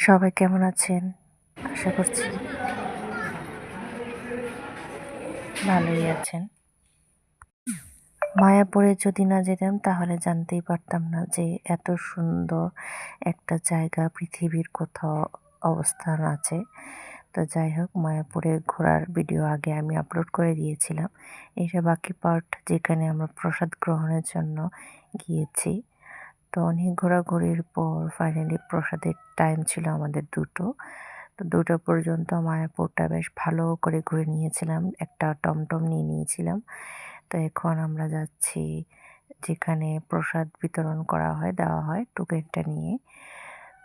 সবাই কেমন আছেন? আশা করছি ভালোই আছেন। মায়াপুরে যদি না যেতাম তাহলে জানতেই পারতাম না যে এত সুন্দর একটা জায়গা পৃথিবীর কোথাও অবস্থান আছে। তো যাই হোক, মায়াপুরে ঘোরার ভিডিও আগে আমি আপলোড করে দিয়েছিলাম। এটা বাকি পার্ট, যেখানে আমরা প্রসাদ গ্রহণের জন্য গিয়েছি। তো অনেক ঘোরাঘুরির পর ফাইনালি প্রসাদের টাইম ছিল আমাদের 2টো। তো 2টা পর্যন্ত মায়াপুরটা বেশ ভালো করে ঘুরে নিয়েছিলাম। একটা টমটম নিয়ে নিয়েছিলাম। তো এখন আমরা যাচ্ছি যেখানে প্রসাদ বিতরণ করা হয়, দেওয়া হয় টোকেনটা নিয়ে।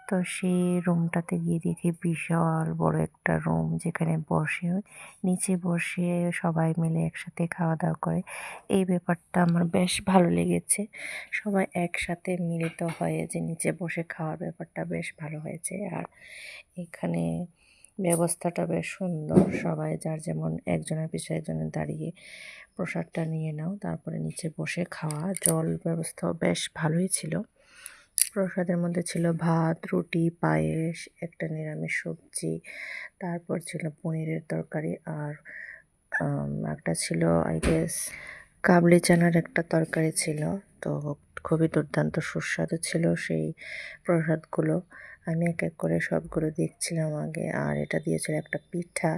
তো সেই রুমটাতে গিয়ে দেখি বিশাল বড় একটা রুম, যেখানে নিচে বসে সবাই মিলে একসাথে খাওয়া দাওয়া করে। এই ব্যাপারটা আমার বেশ ভালো লেগেছে। সবাই একসাথে মিলিত হয়ে যে নিচে বসে খাওয়ার ব্যাপারটা বেশ ভালো হয়েছে। আর এখানে ব্যবস্থাটা বেশ সুন্দর। সবাই যার যেমন একজনের পিছনে একজনের দাঁড়িয়ে প্রসাদটা নিয়ে নাও, তারপরে নিচে বসে খাওয়া। জল ব্যবস্থাও বেশ ভালোই ছিল। প্রসাদের মধ্যে ছিল ভাত, রুটি, পায়েস, একটা নিরামিষ সবজি, তারপর ছিল পনিরের তরকারি, আর একটা ছিল আই গেস কাবলি চানার একটা তরকারি ছিল। তো খুবই দুর্দান্ত সুস্বাদু ছিল সেই প্রসাদগুলো। আমি এক এক করে সবগুলো দেখছিলাম আগে। আর এটা দিয়েছিল একটা পিঠা,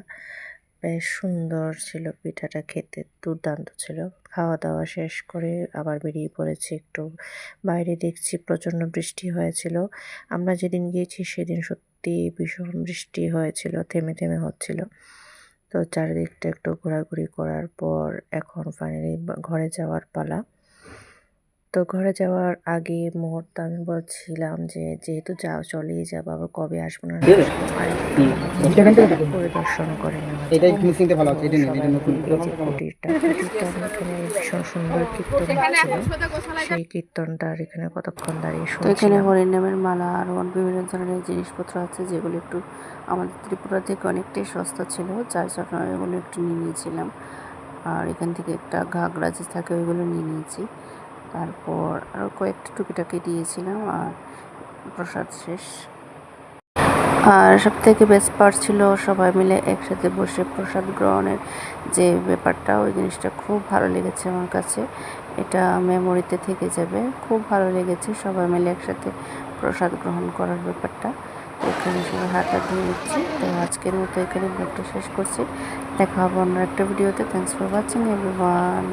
বেশ সুন্দর ছিল পিঠাটা, খেতে দুর্দান্ত ছিল। খাওয়া দাওয়া শেষ করে আবার বেরিয়ে পড়েছি একটু বাইরে। দেখছি প্রচণ্ড বৃষ্টি হয়েছিল। আমরা যেদিন গিয়েছি সেদিন সত্যি ভীষণ বৃষ্টি হয়েছিল, থেমে থেমে হচ্ছিল। তো চারিদিকটা একটু ঘোরাঘুরি করার পর এখন ফাইনালি ঘরে যাওয়ার পালা। তো ঘরে যাওয়ার আগে মুহূর্তে আমি বলছিলাম যে যেহেতু চলেই যাবো, আবার কবে আসবো না পরিদর্শন করে নেওয়া যায়। কুটিরটা এখানে ভীষণ সুন্দর কীর্তন হচ্ছিল। সেই কীর্তনটার এখানে কতক্ষণ দাঁড়িয়ে শুনছিলাম। এখানে হরিনামের মালা আর বিভিন্ন ধরনের জিনিসপত্র আছে, যেগুলো একটু আমাদের ত্রিপুরা থেকে অনেকটাই সস্তা ছিল, যার জন্য এগুলো একটু নিয়ে নিয়েছিলাম। আর এখান থেকে একটা ঘাগড়া যে থাকে ওইগুলো নিয়ে নিয়েছি। তারপর আরও কয়েকটা টুকিটাকি দিয়েছিলাম। আর প্রসাদ শেষ। আর সবথেকে বেস্ট পার্ট ছিল সবাই মিলে একসাথে বসে প্রসাদ গ্রহণের যে ব্যাপারটা, ওই জিনিসটা খুব ভালো লেগেছে আমার কাছে। এটা মেমোরিতে থেকে যাবে। খুব ভালো লেগেছে সবাই মিলে একসাথে প্রসাদ গ্রহণ করার ব্যাপারটা। তো এখানে সবাই হাতটা ধুয়ে নিচ্ছি। তো আজকের মতো এখানে ব্লগটা শেষ করছি। দেখা হবে অন্য একটা ভিডিওতে। Thanks for watching everyone.